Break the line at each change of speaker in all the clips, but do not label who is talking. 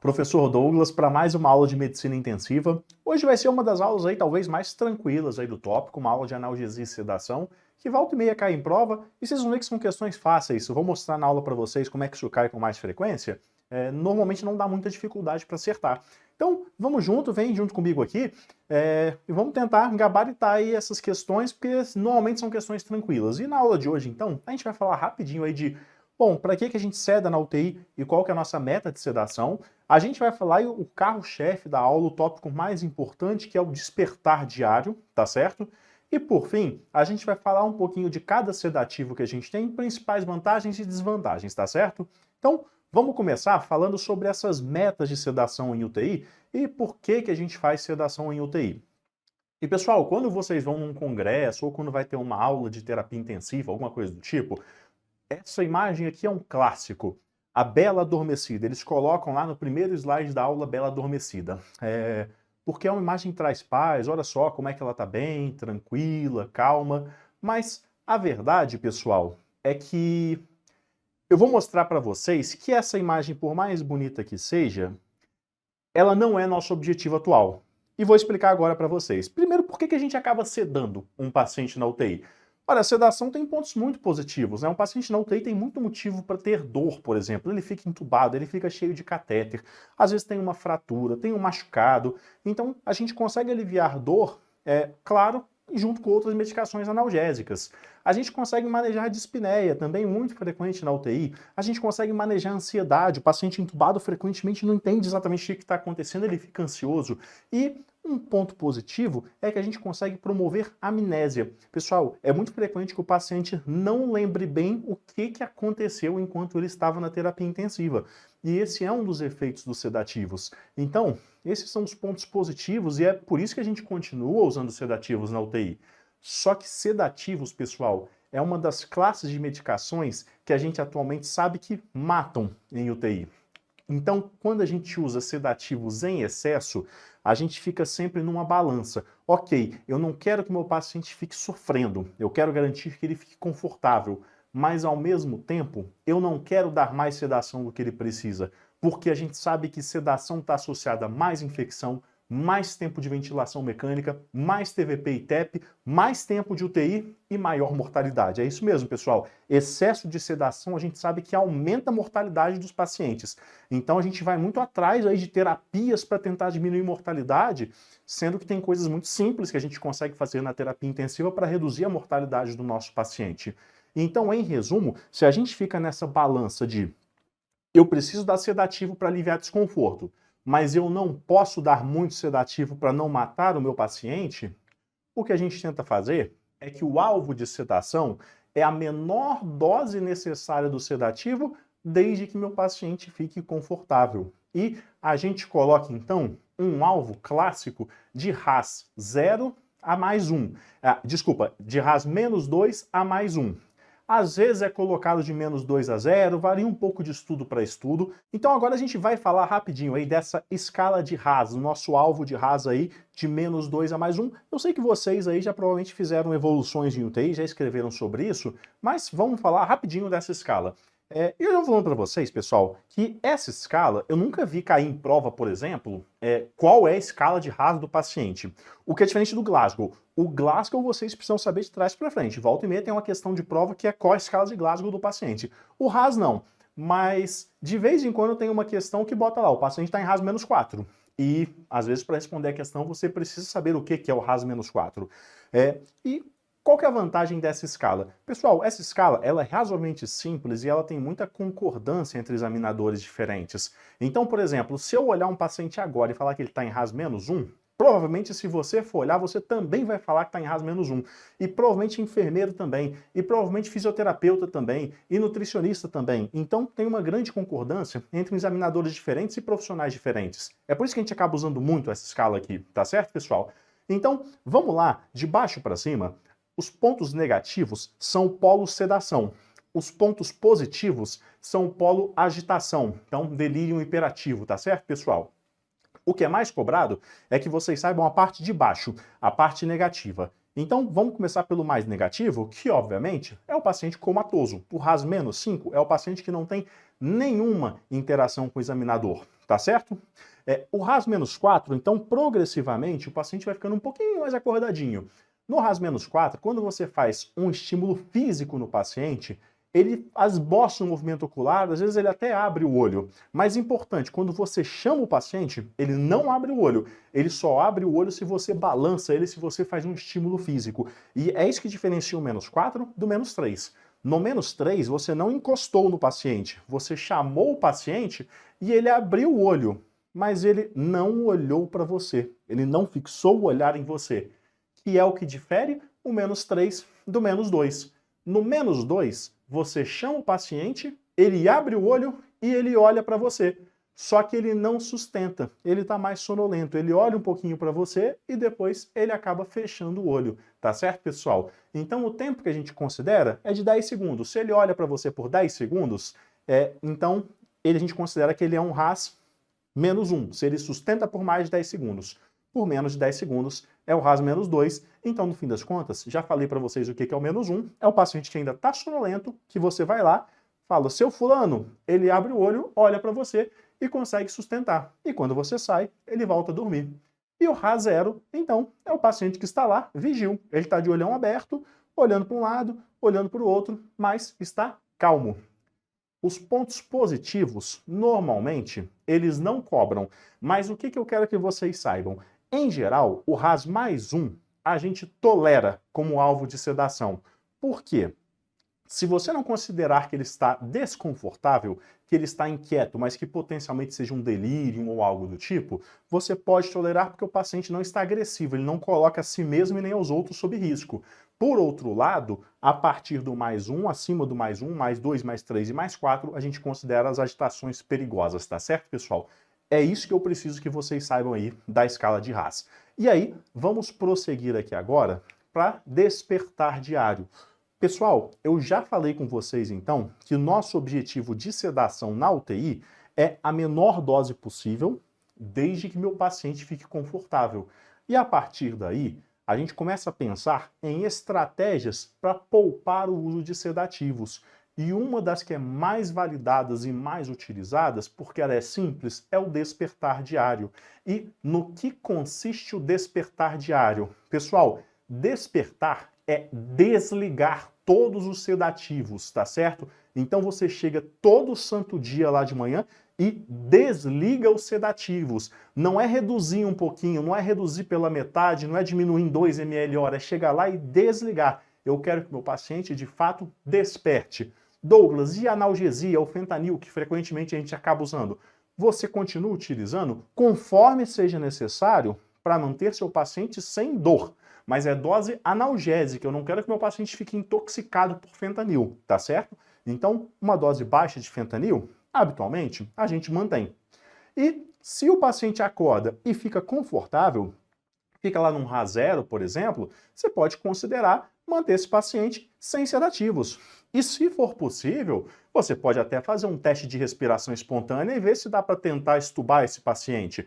Professor Douglas para mais uma aula de medicina intensiva. Hoje vai ser uma das aulas aí talvez mais tranquilas aí do tópico, uma aula de analgesia e sedação, que volta e meia cai em prova, e vocês vão ver que são questões fáceis. Eu vou mostrar na aula para vocês como é que isso cai com mais frequência. Normalmente não dá muita dificuldade para acertar. Então, vamos junto, vem junto comigo aqui, e vamos tentar gabaritar aí essas questões, porque normalmente são questões tranquilas. E na aula de hoje, então, a gente vai falar rapidinho aí de, bom, para que a gente seda na UTI e qual que é a nossa meta de sedação. A gente vai falar o carro-chefe da aula, o tópico mais importante, que é o despertar diário, tá certo? E por fim, a gente vai falar um pouquinho de cada sedativo que a gente tem, principais vantagens e desvantagens, tá certo? Então, vamos começar falando sobre essas metas de sedação em UTI e por que a gente faz sedação em UTI. E pessoal, quando vocês vão num congresso ou quando vai ter uma aula de terapia intensiva, alguma coisa do tipo, essa imagem aqui é um clássico, a Bela Adormecida. Eles colocam lá no primeiro slide da aula Bela Adormecida. Porque é uma imagem que traz paz, olha só como é que ela está bem, tranquila, calma. Mas a verdade, pessoal, é que eu vou mostrar para vocês que essa imagem, por mais bonita que seja, ela não é nosso objetivo atual. E vou explicar agora para vocês. Primeiro, por que a gente acaba sedando um paciente na UTI? Olha, a sedação tem pontos muito positivos, né? Um paciente na UTI tem muito motivo para ter dor, por exemplo. Ele fica entubado, ele fica cheio de catéter, às vezes tem uma fratura, tem um machucado. Então, a gente consegue aliviar dor, claro, junto com outras medicações analgésicas. A gente consegue manejar dispneia, também muito frequente na UTI. A gente consegue manejar ansiedade. O paciente entubado frequentemente não entende exatamente o que está acontecendo, ele fica ansioso. E um ponto positivo é que a gente consegue promover amnésia. Pessoal, é muito frequente que o paciente não lembre bem o que aconteceu enquanto ele estava na terapia intensiva. E esse é um dos efeitos dos sedativos. Então, esses são os pontos positivos e é por isso que a gente continua usando sedativos na UTI. Só que sedativos, pessoal, é uma das classes de medicações que a gente atualmente sabe que matam em UTI. Então, quando a gente usa sedativos em excesso, a gente fica sempre numa balança. Ok, eu não quero que o meu paciente fique sofrendo, eu quero garantir que ele fique confortável, mas ao mesmo tempo, eu não quero dar mais sedação do que ele precisa, porque a gente sabe que sedação está associada a mais infecção, mais tempo de ventilação mecânica, mais TVP e TEP, mais tempo de UTI e maior mortalidade. É isso mesmo, pessoal. Excesso de sedação a gente sabe que aumenta a mortalidade dos pacientes. Então a gente vai muito atrás aí de terapias para tentar diminuir a mortalidade, sendo que tem coisas muito simples que a gente consegue fazer na terapia intensiva para reduzir a mortalidade do nosso paciente. Então, em resumo, se a gente fica nessa balança de eu preciso dar sedativo para aliviar desconforto, mas eu não posso dar muito sedativo para não matar o meu paciente, o que a gente tenta fazer é que o alvo de sedação é a menor dose necessária do sedativo, desde que meu paciente fique confortável. E a gente coloca, então, um alvo clássico de RAS 0 a mais 1. De RAS menos 2 a mais 1. Às vezes é colocado de menos 2 a 0, varia um pouco de estudo para estudo. Então agora a gente vai falar rapidinho aí dessa escala de RAS, o nosso alvo de RAS aí de menos 2 a mais 1. Eu sei que vocês aí já provavelmente fizeram evoluções em UTI, já escreveram sobre isso, mas vamos falar rapidinho dessa escala. Eu já vou falando para vocês, pessoal, que essa escala, eu nunca vi cair em prova, por exemplo, qual é a escala de RAS do paciente. O que é diferente do Glasgow. O Glasgow vocês precisam saber de trás para frente. Volta e meia tem uma questão de prova que é qual a escala de Glasgow do paciente. O RAS não, mas de vez em quando tem uma questão que bota lá, o paciente está em RAS menos 4. E, às vezes, para responder a questão, você precisa saber o que é o RAS menos 4. E qual que é a vantagem dessa escala? Pessoal, essa escala ela é razoavelmente simples e ela tem muita concordância entre examinadores diferentes. Então, por exemplo, se eu olhar um paciente agora e falar que ele está em RAS menos 1, provavelmente se você for olhar, você também vai falar que está em RAS menos 1. E provavelmente enfermeiro também, e provavelmente fisioterapeuta também, e nutricionista também. Então tem uma grande concordância entre examinadores diferentes e profissionais diferentes. É por isso que a gente acaba usando muito essa escala aqui, tá certo, pessoal? Então, vamos lá, de baixo para cima. Os pontos negativos são o polo sedação. Os pontos positivos são o polo agitação. Então, delírio hiperativo, tá certo, pessoal? O que é mais cobrado é que vocês saibam a parte de baixo, a parte negativa. Então, vamos começar pelo mais negativo, que obviamente é o paciente comatoso. O RAS menos 5 é o paciente que não tem nenhuma interação com o examinador, tá certo? O RAS menos 4, então, progressivamente, o paciente vai ficando um pouquinho mais acordadinho. No RAS menos 4, quando você faz um estímulo físico no paciente, ele esboça um movimento ocular, às vezes ele até abre o olho. Mas importante, quando você chama o paciente, ele não abre o olho. Ele só abre o olho se você balança ele, se você faz um estímulo físico. E é isso que diferencia o menos 4 do menos 3. No menos 3, você não encostou no paciente, você chamou o paciente e ele abriu o olho, mas ele não olhou para você, ele não fixou o olhar em você, que é o que difere o menos 3 do menos 2. No menos 2, você chama o paciente, ele abre o olho e ele olha para você. Só que ele não sustenta, ele está mais sonolento, ele olha um pouquinho para você e depois ele acaba fechando o olho, tá certo, pessoal? Então o tempo que a gente considera é de 10 segundos. Se ele olha para você por 10 segundos, então a gente considera que ele é um RAS menos 1, se ele sustenta por mais de 10 segundos. Por menos de 10 segundos é o RAS menos 2. Então, no fim das contas, já falei para vocês o que é o menos 1. É o paciente que ainda está sonolento, que você vai lá, fala, seu fulano, ele abre o olho, olha para você e consegue sustentar. E quando você sai, ele volta a dormir. E o RAS 0, então, é o paciente que está lá, vigil. Ele está de olhão aberto, olhando para um lado, olhando para o outro, mas está calmo. Os pontos positivos, normalmente, eles não cobram. Mas o que eu quero que vocês saibam? Em geral, o RAS mais 1, a gente tolera como alvo de sedação. Por quê? Se você não considerar que ele está desconfortável, que ele está inquieto, mas que potencialmente seja um delírio ou algo do tipo, você pode tolerar porque o paciente não está agressivo, ele não coloca a si mesmo e nem aos outros sob risco. Por outro lado, a partir do mais 1, acima do mais 1, mais 2, mais 3 e mais 4, a gente considera as agitações perigosas, tá certo, pessoal? É isso que eu preciso que vocês saibam aí da escala de RAS. E aí, vamos prosseguir aqui agora para despertar diário. Pessoal, eu já falei com vocês então que o nosso objetivo de sedação na UTI é a menor dose possível, desde que meu paciente fique confortável. E a partir daí, a gente começa a pensar em estratégias para poupar o uso de sedativos. E uma das que é mais validadas e mais utilizadas, porque ela é simples, é o despertar diário. E no que consiste o despertar diário? Pessoal, despertar é desligar todos os sedativos, tá certo? Então você chega todo santo dia lá de manhã e desliga os sedativos. Não é reduzir um pouquinho, não é reduzir pela metade, não é diminuir em 2 ml hora, é chegar lá e desligar. Eu quero que meu paciente, de fato, desperte. Douglas, e a analgesia, o fentanil, que frequentemente a gente acaba usando? Você continua utilizando conforme seja necessário para manter seu paciente sem dor. Mas é dose analgésica, eu não quero que meu paciente fique intoxicado por fentanil, tá certo? Então, uma dose baixa de fentanil, habitualmente, a gente mantém. E se o paciente acorda e fica confortável, fica lá num RAS 0, por exemplo, você pode considerar manter esse paciente sem sedativos. E se for possível, você pode até fazer um teste de respiração espontânea e ver se dá para tentar extubar esse paciente.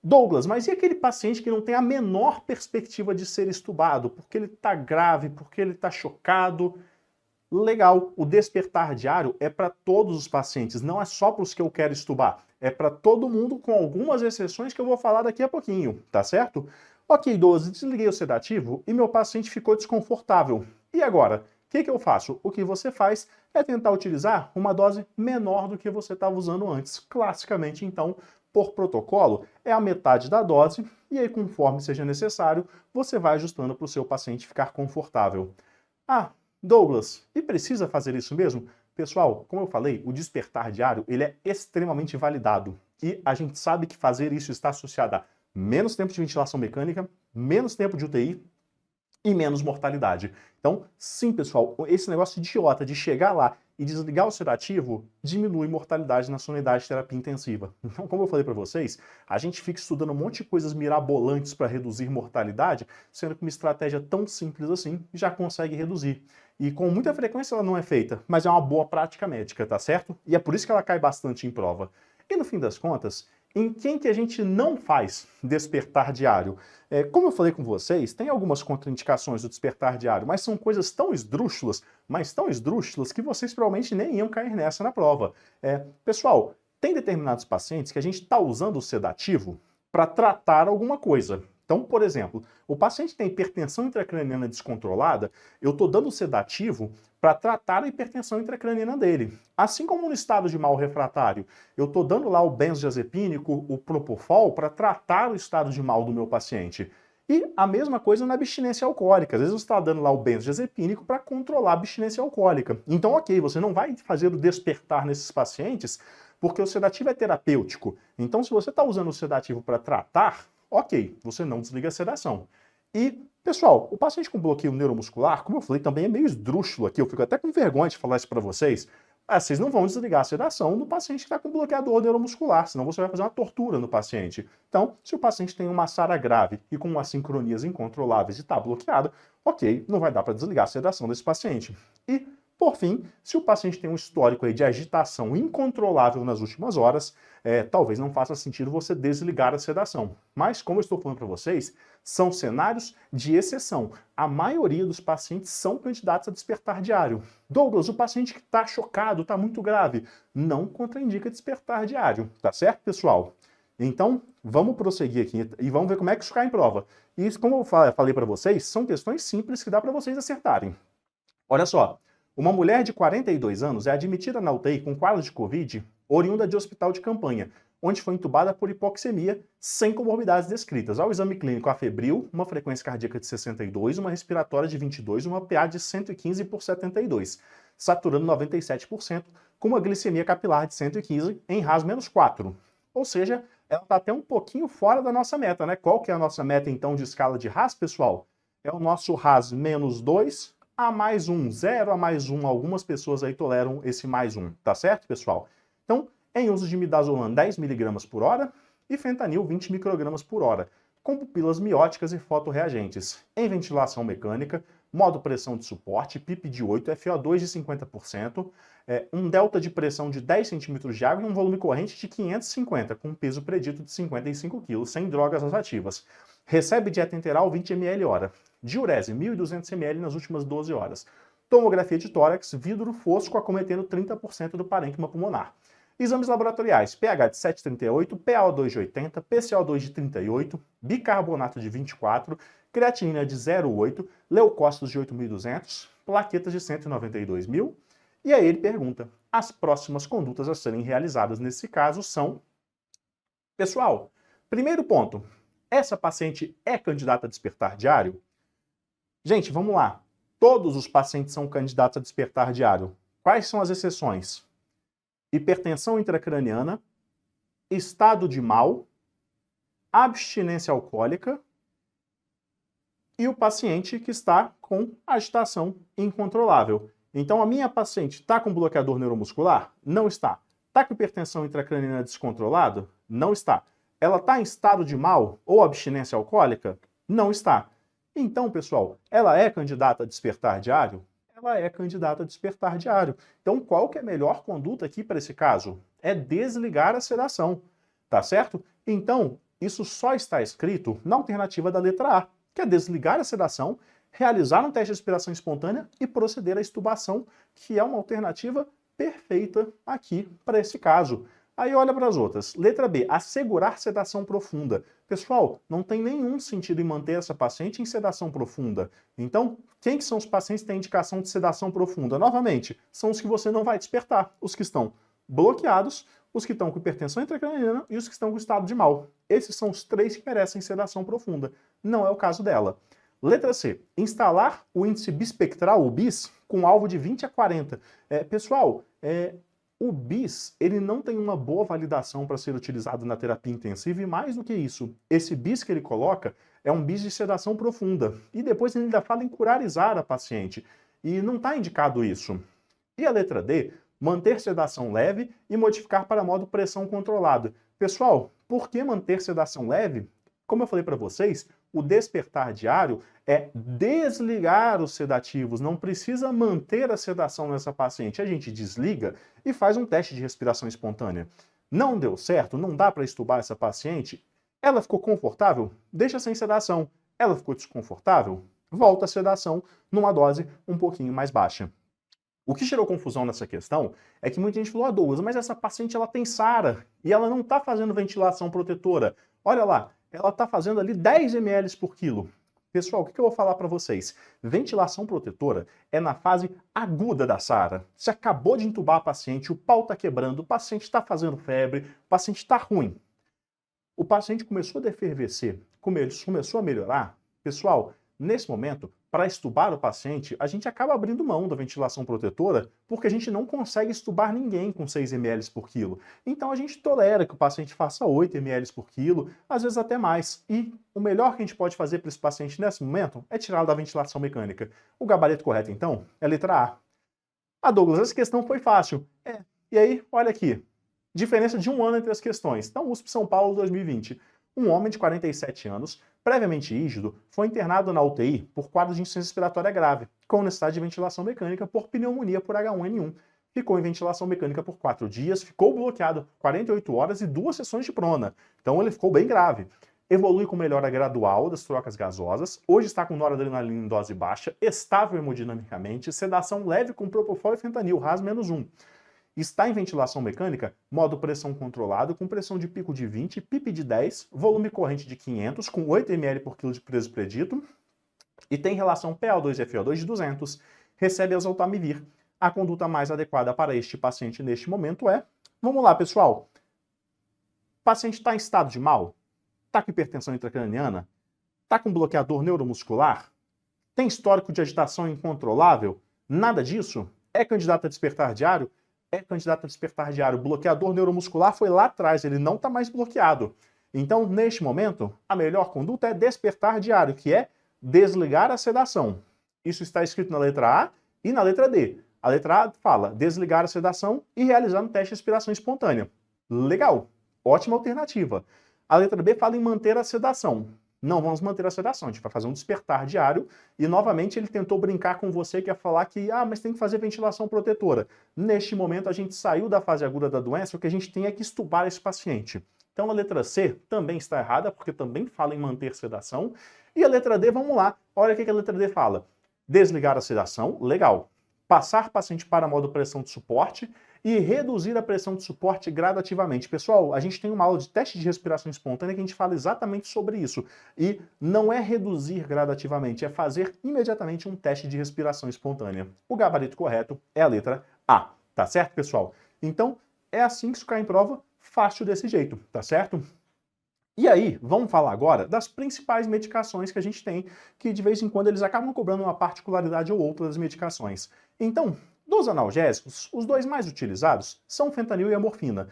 Douglas, mas e aquele paciente que não tem a menor perspectiva de ser extubado, porque ele está grave, porque ele está chocado? Legal, o despertar diário é para todos os pacientes, não é só para os que eu quero extubar, é para todo mundo, com algumas exceções que eu vou falar daqui a pouquinho, tá certo? Ok, 12, desliguei o sedativo e meu paciente ficou desconfortável. E agora? O que eu faço? O que você faz é tentar utilizar uma dose menor do que você estava usando antes. Classicamente, então, por protocolo, é a metade da dose, e aí, conforme seja necessário, você vai ajustando para o seu paciente ficar confortável. Ah, Douglas, e precisa fazer isso mesmo? Pessoal, como eu falei, o despertar diário ele é extremamente validado. E a gente sabe que fazer isso está associado a menos tempo de ventilação mecânica, menos tempo de UTI e menos mortalidade. Então, sim, pessoal, esse negócio idiota de chegar lá e desligar o sedativo diminui mortalidade na sua unidade de terapia intensiva. Então, como eu falei para vocês, a gente fica estudando um monte de coisas mirabolantes para reduzir mortalidade, sendo que uma estratégia tão simples assim já consegue reduzir. E com muita frequência ela não é feita, mas é uma boa prática médica, tá certo? E é por isso que ela cai bastante em prova. E no fim das contas, em quem que a gente não faz despertar diário? Como eu falei com vocês, tem algumas contraindicações do despertar diário, mas são coisas tão esdrúxulas, mas tão esdrúxulas, que vocês provavelmente nem iam cair nessa na prova. Pessoal, tem determinados pacientes que a gente está usando o sedativo para tratar alguma coisa. Então, por exemplo, o paciente tem hipertensão intracraniana descontrolada, eu estou dando sedativo para tratar a hipertensão intracraniana dele. Assim como no estado de mal refratário, eu estou dando lá o benzodiazepínico, o propofol, para tratar o estado de mal do meu paciente. E a mesma coisa na abstinência alcoólica. Às vezes você está dando lá o benzodiazepínico para controlar a abstinência alcoólica. Então, ok, você não vai fazer o despertar nesses pacientes, porque o sedativo é terapêutico. Então, se você está usando o sedativo para tratar, ok, você não desliga a sedação. E, pessoal, o paciente com bloqueio neuromuscular, como eu falei, também é meio esdrúxulo aqui, eu fico até com vergonha de falar isso para vocês. Vocês não vão desligar a sedação do paciente que está com bloqueador neuromuscular, senão você vai fazer uma tortura no paciente. Então, se o paciente tem uma SARA grave e com assincronias incontroláveis e está bloqueado, ok, não vai dar para desligar a sedação desse paciente. E, por fim, se o paciente tem um histórico aí de agitação incontrolável nas últimas horas, talvez não faça sentido você desligar a sedação. Mas, como eu estou falando para vocês, são cenários de exceção. A maioria dos pacientes são candidatos a despertar diário. Douglas, o paciente que está chocado, está muito grave, não contraindica despertar diário, tá certo, pessoal? Então, vamos prosseguir aqui e vamos ver como é que isso cai em prova. E isso, como eu falei para vocês, são questões simples que dá para vocês acertarem. Olha só. Uma mulher de 42 anos é admitida na UTI com quadro de Covid, oriunda de hospital de campanha, onde foi entubada por hipoxemia, sem comorbidades descritas. Ao exame clínico, a febril, uma frequência cardíaca de 62, uma respiratória de 22, uma PA de 115 por 72, saturando 97%, com uma glicemia capilar de 115 em RAS-4. Ou seja, ela está até um pouquinho fora da nossa meta, né? Qual que é a nossa meta, então, de escala de RAS, pessoal? É o nosso RAS-2, a mais 1, 0 a mais 1, algumas pessoas aí toleram esse mais 1, tá certo, pessoal? Então, em uso de midazolam 10 mg por hora e fentanil 20 microgramas por hora, com pupilas mióticas e fotorreagentes, em ventilação mecânica, modo pressão de suporte, PIP de 8, FO2 de 50%, um delta de pressão de 10 cm de água e um volume corrente de 550, com um peso predito de 55 kg, sem drogas ativas. Recebe dieta enteral 20 ml hora. Diurese, 1.200 ml nas últimas 12 horas. Tomografia de tórax, vidro fosco acometendo 30% do parênquima pulmonar. Exames laboratoriais, pH de 7,38, PaO2 de 80, PCO2 de 38, bicarbonato de 24, creatinina de 0,8, leucócitos de 8.200, plaquetas de 192 mil. E aí ele pergunta, as próximas condutas a serem realizadas nesse caso são... Pessoal, primeiro ponto, essa paciente é candidata a despertar diário? Gente, vamos lá. Todos os pacientes são candidatos a despertar diário. Quais são as exceções? Hipertensão intracraniana, estado de mal, abstinência alcoólica e o paciente que está com agitação incontrolável. Então, a minha paciente está com bloqueador neuromuscular? Não está. Está com hipertensão intracraniana descontrolada? Não está. Ela está em estado de mal ou abstinência alcoólica? Não está. Então, pessoal, ela é candidata a despertar diário? Ela é candidata a despertar diário. Então, qual que é a melhor conduta aqui para esse caso? É desligar a sedação, tá certo? Então, isso só está escrito na alternativa da letra A, que é desligar a sedação, realizar um teste de respiração espontânea e proceder à extubação, que é uma alternativa perfeita aqui para esse caso. Aí olha para as outras. Letra B, assegurar sedação profunda. Pessoal, não tem nenhum sentido em manter essa paciente em sedação profunda. Então, quem que são os pacientes que têm indicação de sedação profunda? Novamente, são os que você não vai despertar. Os que estão bloqueados, os que estão com hipertensão intracraniana e os que estão com estado de mal. Esses são os três que merecem sedação profunda. Não é o caso dela. Letra C, instalar o índice bispectral, o BIS, com alvo de 20 a 40. Pessoal, o BIS, ele não tem uma boa validação para ser utilizado na terapia intensiva e mais do que isso, esse BIS que ele coloca é um BIS de sedação profunda. E depois ele ainda fala em curarizar a paciente. E não está indicado isso. E a letra D, manter sedação leve e modificar para modo pressão controlada. Pessoal, por que manter sedação leve? Como eu falei para vocês, o despertar diário é desligar os sedativos, não precisa manter a sedação nessa paciente. A gente desliga e faz um teste de respiração espontânea. Não deu certo? Não dá para extubar essa paciente? Ela ficou confortável? Deixa sem sedação. Ela ficou desconfortável? Volta a sedação numa dose um pouquinho mais baixa. O que gerou confusão nessa questão é que muita gente falou, Douglas, mas essa paciente ela tem SARA e ela não está fazendo ventilação protetora. Olha lá, ela está fazendo ali 10 ml por quilo. Pessoal, o que eu vou falar para vocês? Ventilação protetora é na fase aguda da SARA. Você acabou de entubar a paciente, o pau está quebrando, o paciente está fazendo febre, o paciente está ruim. O paciente começou a defervescer, começou a melhorar. Pessoal, nesse momento, para estubar o paciente, a gente acaba abrindo mão da ventilação protetora porque a gente não consegue estubar ninguém com 6 ml por quilo. Então a gente tolera que o paciente faça 8 ml por quilo, às vezes até mais. E o melhor que a gente pode fazer para esse paciente nesse momento é tirá-lo da ventilação mecânica. O gabarito correto, então, é a letra A. Ah, Douglas, essa questão foi fácil. E aí, olha aqui. Diferença de 1 ano entre as questões. Então, USP São Paulo 2020. Um homem de 47 anos, previamente rígido, foi internado na UTI por quadro de insuficiência respiratória grave, com necessidade de ventilação mecânica por pneumonia por H1N1. Ficou em ventilação mecânica por 4 dias, ficou bloqueado por 48 horas e 2 sessões de prona. Então ele ficou bem grave. Evolui com melhora gradual das trocas gasosas, hoje está com noradrenalina em dose baixa, estável hemodinamicamente, sedação leve com propofol e fentanil, RAS-1. Está em ventilação mecânica, modo pressão controlado, com pressão de pico de 20, PIP de 10, volume corrente de 500, com 8 ml por quilo de peso predito, e tem relação PaO2 e FiO2 de 200, recebe oseltamivir. A conduta mais adequada para este paciente neste momento é... Vamos lá, pessoal. O paciente está em estado de mal? Está com hipertensão intracraniana? Está com bloqueador neuromuscular? Tem histórico de agitação incontrolável? Nada disso? É candidato a despertar diário? É candidato a despertar diário. O bloqueador neuromuscular foi lá atrás, ele não está mais bloqueado. Então, neste momento, a melhor conduta é despertar diário, que é desligar a sedação. Isso está escrito na letra A e na letra D. A letra A fala desligar a sedação e realizar um teste de respiração espontânea. Legal, ótima alternativa. A letra B fala em manter a sedação. Não vamos manter a sedação, a gente vai fazer um despertar diário e novamente ele tentou brincar com você que ia falar que, mas tem que fazer ventilação protetora. Neste momento a gente saiu da fase aguda da doença, o que a gente tem é que estubar esse paciente. Então a letra C também está errada, porque também fala em manter sedação. E a letra D, vamos lá, olha o que a letra D fala. Desligar a sedação, legal. Passar paciente para modo pressão de suporte e reduzir a pressão de suporte gradativamente. Pessoal, a gente tem uma aula de teste de respiração espontânea que a gente fala exatamente sobre isso. E não é reduzir gradativamente, é fazer imediatamente um teste de respiração espontânea. O gabarito correto é a letra A, tá certo, pessoal? Então, é assim que isso cai em prova, fácil desse jeito, tá certo? E aí, vamos falar agora das principais medicações que a gente tem, que de vez em quando eles acabam cobrando uma particularidade ou outra das medicações. Então, dos analgésicos, os dois mais utilizados são o fentanil e a morfina.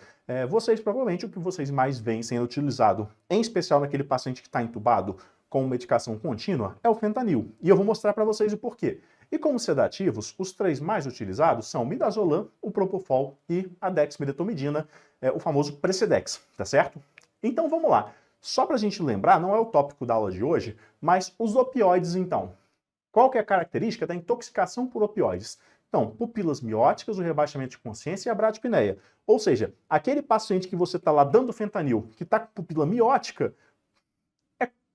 Provavelmente, o que vocês mais veem sendo utilizado, em especial naquele paciente que está entubado com medicação contínua, é o fentanil. E eu vou mostrar para vocês o porquê. E como sedativos, os 3 mais utilizados são o midazolam, o propofol e a dexmedetomidina, o famoso Precedex, tá certo? Então vamos lá. Só para a gente lembrar, não é o tópico da aula de hoje, mas os opioides então. Qual que é a característica da intoxicação por opioides? Então, pupilas mióticas, o rebaixamento de consciência e a bradipneia. Ou seja, aquele paciente que você está lá dando fentanil, que está com pupila miótica,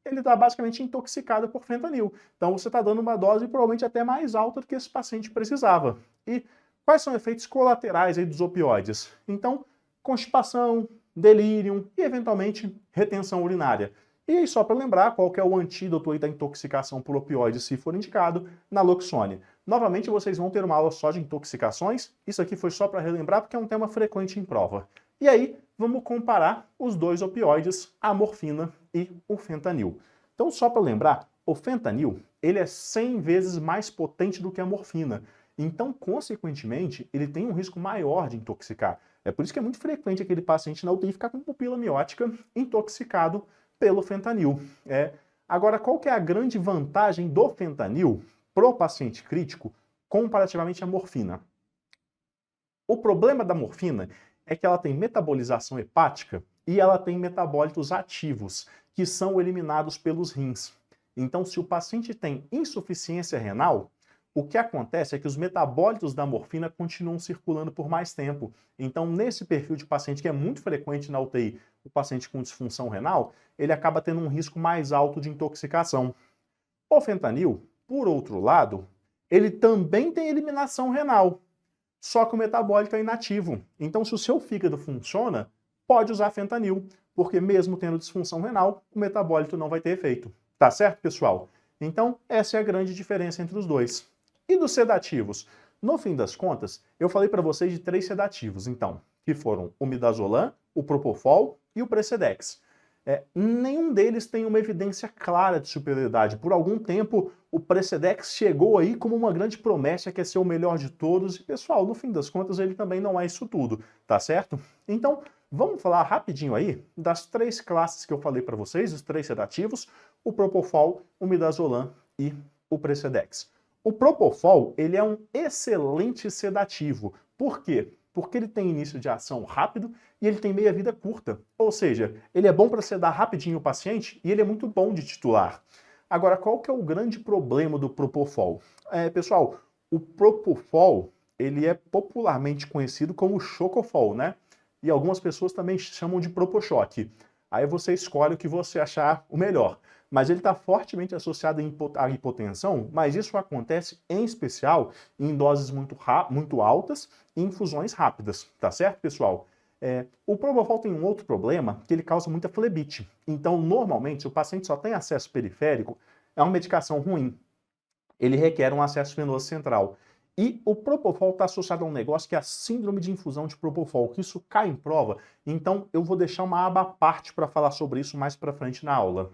ele está basicamente intoxicado por fentanil. Então você está dando uma dose provavelmente até mais alta do que esse paciente precisava. E quais são os efeitos colaterais aí dos opioides? Então, constipação, delírio e, eventualmente, retenção urinária. E aí, só para lembrar, qual que é o antídoto aí da intoxicação por opioides, se for indicado, naloxone. Novamente, vocês vão ter uma aula só de intoxicações. Isso aqui foi só para relembrar, porque é um tema frequente em prova. E aí, vamos comparar os 2 opioides, a morfina e o fentanil. Então, só para lembrar, o fentanil, ele é 100 vezes mais potente do que a morfina. Então, consequentemente, ele tem um risco maior de intoxicar. É por isso que é muito frequente aquele paciente na UTI ficar com pupila miótica intoxicado pelo fentanil. Agora, qual que é a grande vantagem do fentanil para o paciente crítico comparativamente à morfina? O problema da morfina é que ela tem metabolização hepática e ela tem metabólitos ativos, que são eliminados pelos rins. Então, se o paciente tem insuficiência renal, o que acontece é que os metabólitos da morfina continuam circulando por mais tempo. Então, nesse perfil de paciente que é muito frequente na UTI, o paciente com disfunção renal, ele acaba tendo um risco mais alto de intoxicação. O fentanil, por outro lado, ele também tem eliminação renal, só que o metabólito é inativo. Então, se o seu fígado funciona, pode usar fentanil, porque mesmo tendo disfunção renal, o metabólito não vai ter efeito. Tá certo, pessoal? Então, essa é a grande diferença entre os dois. E dos sedativos? No fim das contas, eu falei para vocês de 3 sedativos, então, que foram o midazolam, o propofol e o Precedex. Nenhum deles tem uma evidência clara de superioridade. Por algum tempo, o Precedex chegou aí como uma grande promessa que é ser o melhor de todos. E, pessoal, no fim das contas, ele também não é isso tudo, tá certo? Então, vamos falar rapidinho aí das 3 classes que eu falei para vocês, os 3 sedativos, o propofol, o midazolam e o Precedex. O propofol, ele é um excelente sedativo. Por quê? Porque ele tem início de ação rápido e ele tem meia-vida curta. Ou seja, ele é bom para sedar rapidinho o paciente e ele é muito bom de titular. Agora, qual que é o grande problema do propofol? Pessoal, o propofol, ele é popularmente conhecido como chocofol, né? E algumas pessoas também chamam de propochoque. Aí você escolhe o que você achar o melhor. Mas ele está fortemente associado à hipotensão, mas isso acontece em especial em doses muito altas e infusões rápidas, tá certo, pessoal? O propofol tem um outro problema, que ele causa muita flebite. Então, normalmente, se o paciente só tem acesso periférico, é uma medicação ruim. Ele requer um acesso venoso central. E o propofol está associado a um negócio que é a síndrome de infusão de propofol, que isso cai em prova. Então, eu vou deixar uma aba à parte para falar sobre isso mais para frente na aula.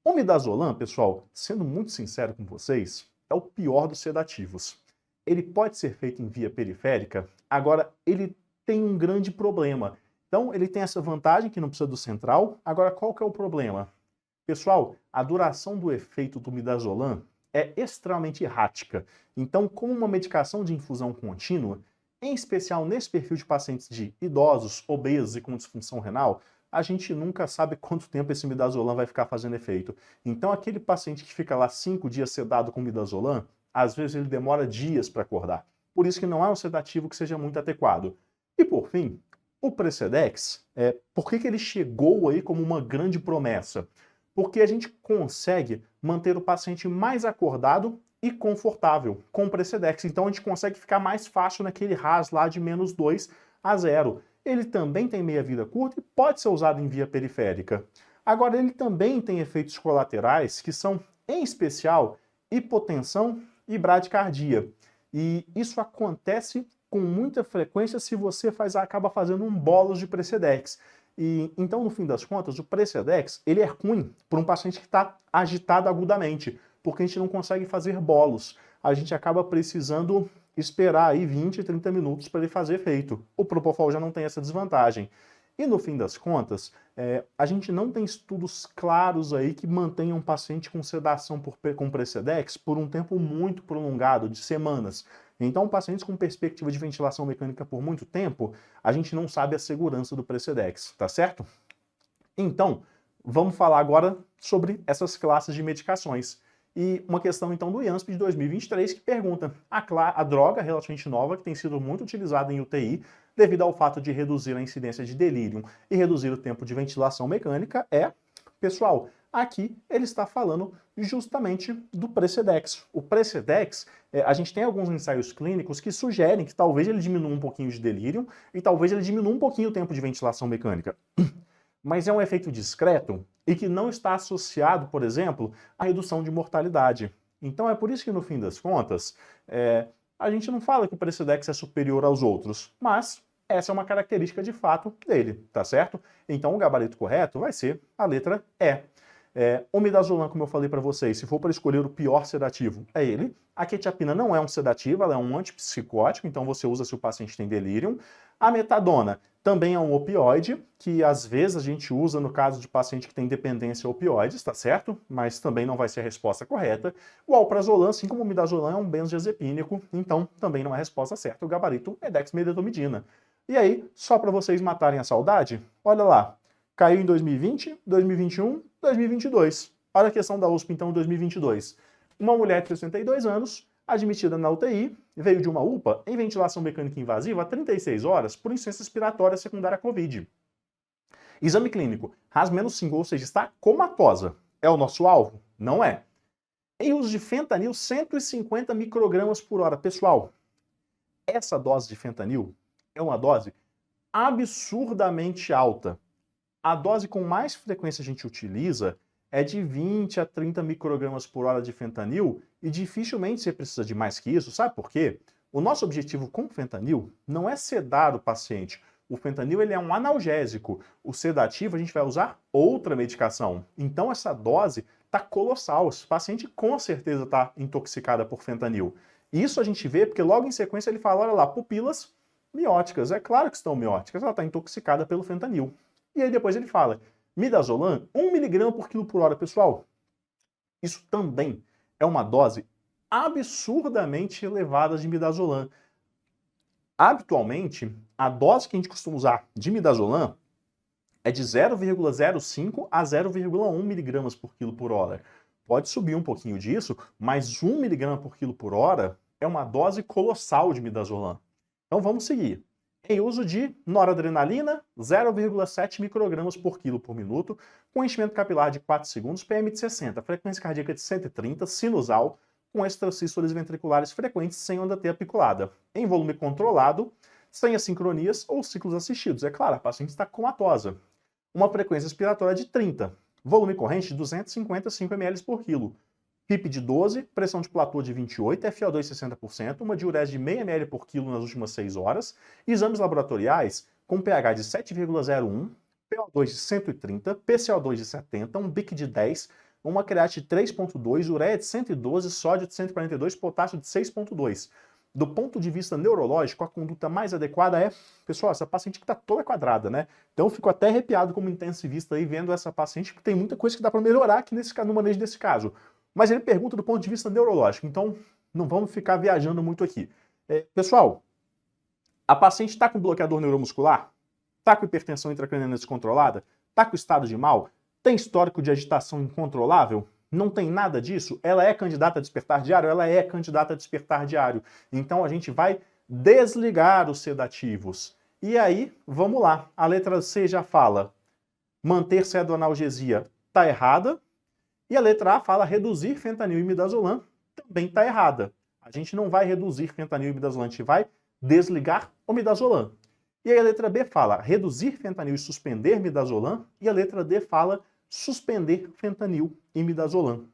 O midazolam, pessoal, sendo muito sincero com vocês, é o pior dos sedativos. Ele pode ser feito em via periférica, agora ele tem um grande problema. Então ele tem essa vantagem que não precisa do central, agora qual que é o problema? Pessoal, a duração do efeito do midazolam é extremamente errática. Então, como uma medicação de infusão contínua, em especial nesse perfil de pacientes de idosos, obesos e com disfunção renal, a gente nunca sabe quanto tempo esse midazolam vai ficar fazendo efeito. Então aquele paciente que fica lá 5 dias sedado com midazolam, às vezes ele demora dias para acordar. Por isso que não é um sedativo que seja muito adequado. E por fim, o Precedex, por que ele chegou aí como uma grande promessa? Porque a gente consegue manter o paciente mais acordado e confortável com o Precedex. Então a gente consegue ficar mais fácil naquele RAS lá de -2 a 0. Ele também tem meia-vida curta e pode ser usado em via periférica. Agora, ele também tem efeitos colaterais que são, em especial, hipotensão e bradicardia. E isso acontece com muita frequência se você acaba fazendo um bolus de Precedex. E então, no fim das contas, o Precedex ele é ruim para um paciente que está agitado agudamente, porque a gente não consegue fazer bolos. A gente acaba precisando esperar aí 20, 30 minutos para ele fazer efeito. O propofol já não tem essa desvantagem. E no fim das contas, a gente não tem estudos claros aí que mantenham um paciente com sedação com Precedex por um tempo muito prolongado, de semanas. Então, pacientes com perspectiva de ventilação mecânica por muito tempo, a gente não sabe a segurança do Precedex, tá certo? Então, vamos falar agora sobre essas classes de medicações. E uma questão, então, do IANSP de 2023 que pergunta a droga relativamente nova que tem sido muito utilizada em UTI devido ao fato de reduzir a incidência de delírio e reduzir o tempo de ventilação mecânica pessoal, aqui ele está falando justamente do Precedex. O Precedex, a gente tem alguns ensaios clínicos que sugerem que talvez ele diminua um pouquinho de delírio e talvez ele diminua um pouquinho o tempo de ventilação mecânica. Mas é um efeito discreto e que não está associado, por exemplo, à redução de mortalidade. Então é por isso que, no fim das contas, a gente não fala que o Precedex é superior aos outros, mas essa é uma característica de fato dele, tá certo? Então o gabarito correto vai ser a letra E. O midazolam, como eu falei para vocês, se for para escolher o pior sedativo, é ele. A quetiapina não é um sedativo, ela é um antipsicótico, então você usa se o paciente tem delírio. A metadona também é um opioide, que às vezes a gente usa no caso de paciente que tem dependência a opioides, tá certo? Mas também não vai ser a resposta correta. O alprazolam, assim como o midazolam, é um benzodiazepínico, então também não é a resposta certa. O gabarito é dexmedetomidina. E aí, só para vocês matarem a saudade, olha lá. Caiu em 2020, 2021, 2022. Olha a questão da USP, então, em 2022. Uma mulher de 62 anos admitida na UTI, veio de uma UPA em ventilação mecânica invasiva há 36 horas por insuficiência respiratória secundária à Covid. Exame clínico, RAS-5, ou seja, está comatosa. É o nosso alvo? Não é. Em uso de fentanil, 150 microgramas por hora. Pessoal, essa dose de fentanil é uma dose absurdamente alta. A dose com mais frequência a gente utiliza é de 20 a 30 microgramas por hora de fentanil e dificilmente você precisa de mais que isso. Sabe por quê? O nosso objetivo com o fentanil não é sedar o paciente. O fentanil ele é um analgésico. O sedativo a gente vai usar outra medicação. Então essa dose está colossal. Esse paciente com certeza está intoxicada por fentanil. Isso a gente vê porque logo em sequência ele fala, olha lá, pupilas mióticas. É claro que estão mióticas, ela está intoxicada pelo fentanil. E aí depois ele fala, midazolam, 1 mg por quilo por hora. Pessoal, isso também é uma dose absurdamente elevada de midazolam. Habitualmente, a dose que a gente costuma usar de midazolam é de 0,05 a 0,1 mg por quilo por hora. Pode subir um pouquinho disso, mas 1 mg por quilo por hora é uma dose colossal de midazolam. Então vamos seguir. Em uso de noradrenalina, 0,7 microgramas por quilo por minuto, com enchimento capilar de 4 segundos, PM de 60, frequência cardíaca de 130, sinusal, com extrasístoles ventriculares frequentes sem onda T apiculada. Em volume controlado, sem assincronias ou ciclos assistidos. É claro, a paciente está comatosa. Uma frequência respiratória de 30, volume corrente de 255 ml por quilo. PIP de 12, pressão de platô de 28, FO2 60%, uma diurese de meio ml por quilo nas últimas 6 horas, exames laboratoriais com pH de 7,01, PO2 de 130, PCO2 de 70, um BIC de 10, uma create de 3,2, ureia de 112, sódio de 142, potássio de 6,2. Do ponto de vista neurológico, a conduta mais adequada é, pessoal, essa paciente que está toda quadrada, né? Então eu fico até arrepiado como intensivista aí vendo essa paciente, porque tem muita coisa que dá para melhorar aqui no manejo desse caso. Mas ele pergunta do ponto de vista neurológico, então não vamos ficar viajando muito aqui. Pessoal, a paciente está com bloqueador neuromuscular? Está com hipertensão intracraniana descontrolada? Está com estado de mal? Tem histórico de agitação incontrolável? Não tem nada disso? Ela é candidata a despertar diário? Ela é candidata a despertar diário. Então a gente vai desligar os sedativos. E aí, vamos lá. A letra C já fala manter cedoanalgesia. Está errada. E a letra A fala reduzir fentanil e midazolam, também está errada. A gente não vai reduzir fentanil e midazolam, a gente vai desligar o midazolam. E aí a letra B fala reduzir fentanil e suspender midazolam, e a letra D fala suspender fentanil e midazolam.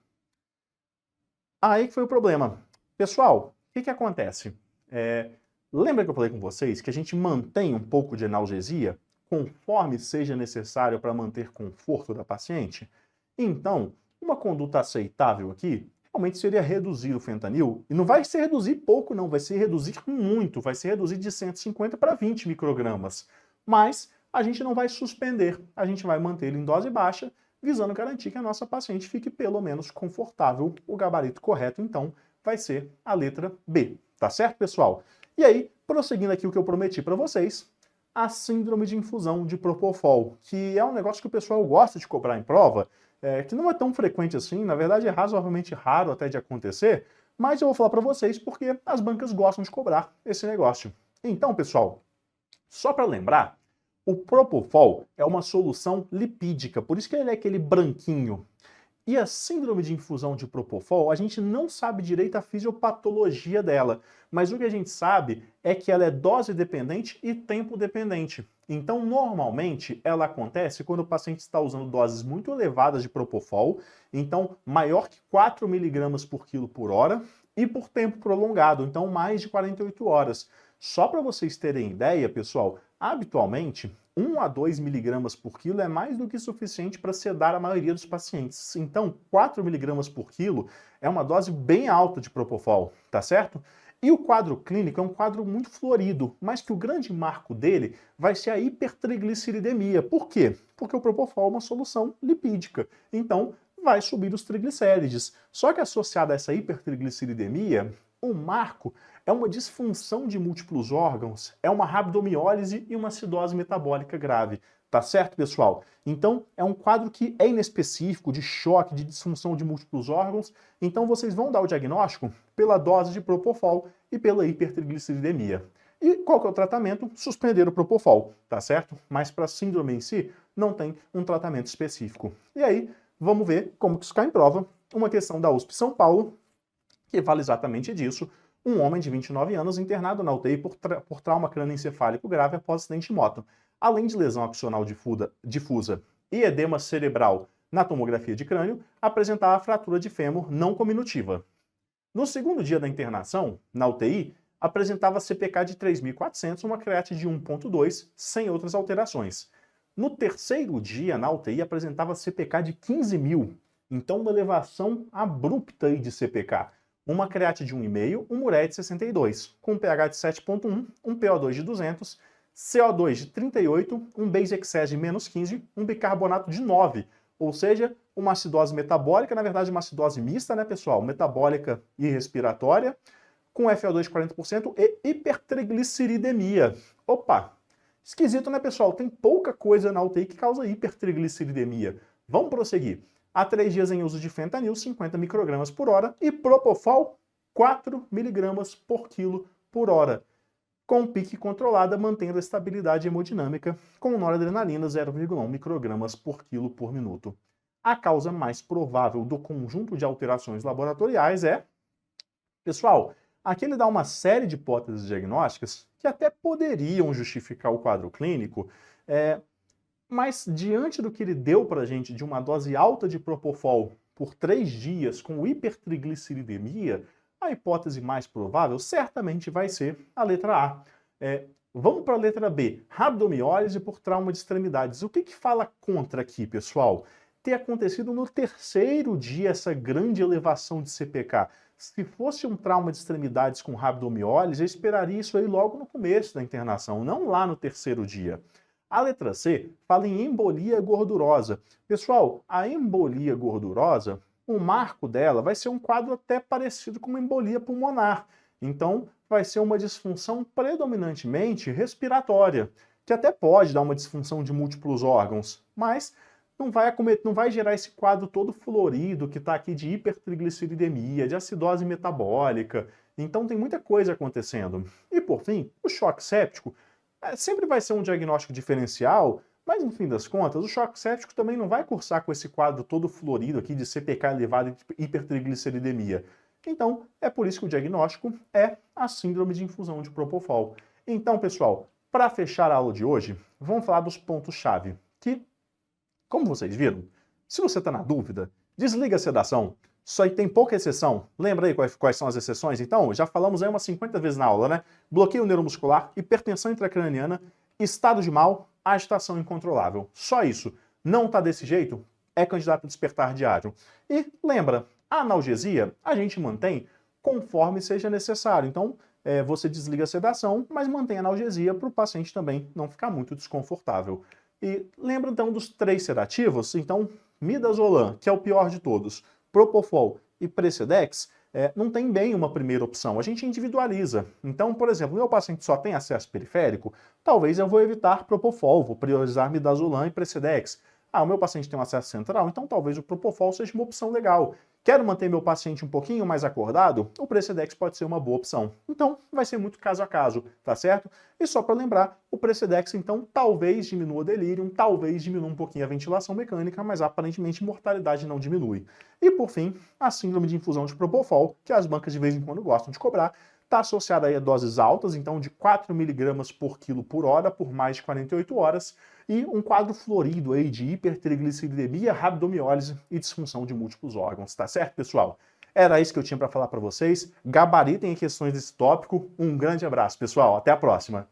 Aí que foi o problema. Pessoal, o que acontece? Lembra que eu falei com vocês que a gente mantém um pouco de analgesia conforme seja necessário para manter conforto da paciente? Então, uma conduta aceitável aqui realmente seria reduzir o fentanil, e não vai ser reduzir pouco não, vai ser reduzir muito, vai ser reduzir de 150 para 20 microgramas. Mas a gente não vai suspender, a gente vai manter ele em dose baixa, visando garantir que a nossa paciente fique pelo menos confortável. O gabarito correto, então, vai ser a letra B. Tá certo, pessoal? E aí, prosseguindo aqui o que eu prometi para vocês, a síndrome de infusão de Propofol, que é um negócio que o pessoal gosta de cobrar em prova, que não é tão frequente assim, na verdade é razoavelmente raro até de acontecer, mas eu vou falar para vocês porque as bancas gostam de cobrar esse negócio. Então, pessoal, só para lembrar, o Propofol é uma solução lipídica, por isso que ele é aquele branquinho. E a síndrome de infusão de Propofol, a gente não sabe direito a fisiopatologia dela, mas o que a gente sabe é que ela é dose dependente e tempo dependente. Então, normalmente, ela acontece quando o paciente está usando doses muito elevadas de Propofol, então maior que 4 mg por quilo por hora, e por tempo prolongado, então mais de 48 horas. Só para vocês terem ideia, pessoal, habitualmente, 1 a 2 mg por quilo é mais do que suficiente para sedar a maioria dos pacientes. Então, 4 mg por quilo é uma dose bem alta de Propofol, tá certo? E o quadro clínico é um quadro muito florido, mas que o grande marco dele vai ser a hipertrigliceridemia. Por quê? Porque o Propofol é uma solução lipídica, então vai subir os triglicérides. Só que associado a essa hipertrigliceridemia, O marco é uma disfunção de múltiplos órgãos, é uma rabdomiólise e uma acidose metabólica grave. Tá certo, pessoal? Então, é um quadro que é inespecífico, de choque, de disfunção de múltiplos órgãos. Então, vocês vão dar o diagnóstico pela dose de Propofol e pela hipertrigliceridemia. E qual que é o tratamento? Suspender o Propofol, tá certo? Mas para a síndrome em si, não tem um tratamento específico. E aí, vamos ver como que isso cai em prova. Uma questão da USP São Paulo, que fala exatamente disso. Um homem de 29 anos internado na UTI por trauma crânioencefálico grave após acidente de moto. Além de lesão axonal difusa e edema cerebral na tomografia de crânio, apresentava fratura de fêmur não cominutiva. No segundo dia da internação, na UTI, apresentava CPK de 3.400, uma creatina de 1.2, sem outras alterações. No terceiro dia, na UTI, apresentava CPK de 15.000, então uma elevação abrupta aí de CPK. Uma creatina de 1,5, um ureia de 62, com um pH de 7.1, um PO2 de 200, CO2 de 38, um base excess de menos 15, um bicarbonato de 9, ou seja, uma acidose metabólica, na verdade uma acidose mista, né, pessoal? Metabólica e respiratória, com FO2 de 40% e hipertrigliceridemia. Opa! Esquisito, né, pessoal? Tem pouca coisa na UTI que causa hipertrigliceridemia. Vamos prosseguir. Há 3 dias em uso de fentanil, 50 microgramas por hora, e propofol, 4 miligramas por quilo por hora, com pique controlada, mantendo a estabilidade hemodinâmica, com noradrenalina 0,1 microgramas por quilo por minuto. A causa mais provável do conjunto de alterações laboratoriais é... Pessoal, aqui ele dá uma série de hipóteses diagnósticas que até poderiam justificar o quadro clínico, mas diante do que ele deu para a gente de uma dose alta de propofol por 3 dias com hipertrigliceridemia, a hipótese mais provável certamente vai ser a letra A. Vamos para a letra B, rabdomiólise por trauma de extremidades. O que fala contra aqui, pessoal? Ter acontecido no terceiro dia essa grande elevação de CPK. Se fosse um trauma de extremidades com rabdomiólise, eu esperaria isso aí logo no começo da internação, não lá no terceiro dia. A letra C fala em embolia gordurosa. Pessoal, a embolia gordurosa, o marco dela vai ser um quadro até parecido com uma embolia pulmonar. Então, vai ser uma disfunção predominantemente respiratória, que até pode dar uma disfunção de múltiplos órgãos, mas não vai gerar esse quadro todo florido que está aqui de hipertrigliceridemia, de acidose metabólica. Então, tem muita coisa acontecendo. E, por fim, o choque séptico sempre vai ser um diagnóstico diferencial, mas no fim das contas, o choque séptico também não vai cursar com esse quadro todo florido aqui de CPK elevado e hipertrigliceridemia. Então, é por isso que o diagnóstico é a síndrome de infusão de propofol. Então, pessoal, para fechar a aula de hoje, vamos falar dos pontos-chave, que, como vocês viram, se você está na dúvida, desliga a sedação. Isso aí tem pouca exceção. Lembra aí quais são as exceções? Então, já falamos aí umas 50 vezes na aula, né? Bloqueio neuromuscular, hipertensão intracraniana, estado de mal, agitação incontrolável. Só isso. Não tá desse jeito? É candidato a despertar diário. E lembra, a analgesia a gente mantém conforme seja necessário. Então, você desliga a sedação, mas mantém a analgesia para o paciente também não ficar muito desconfortável. E lembra então dos 3 sedativos? Então, midazolam, que é o pior de todos, propofol e Precedex, não tem bem uma primeira opção, a gente individualiza. Então, por exemplo, meu paciente só tem acesso periférico, talvez eu vou evitar propofol, vou priorizar midazolam e Precedex. O meu paciente tem um acesso central, então talvez o propofol seja uma opção legal. Quero manter meu paciente um pouquinho mais acordado? O Precedex pode ser uma boa opção. Então, vai ser muito caso a caso, tá certo? E só para lembrar, o Precedex, então, talvez diminua o delírio, talvez diminua um pouquinho a ventilação mecânica, mas aparentemente mortalidade não diminui. E, por fim, a síndrome de infusão de propofol, que as bancas de vez em quando gostam de cobrar, está associada aí a doses altas, então de 4 mg por quilo por hora, por mais de 48 horas, e um quadro florido aí de hipertrigliceridemia, rabdomiólise e disfunção de múltiplos órgãos, tá certo, pessoal? Era isso que eu tinha para falar para vocês. Gabaritem questões desse tópico. Um grande abraço, pessoal. Até a próxima.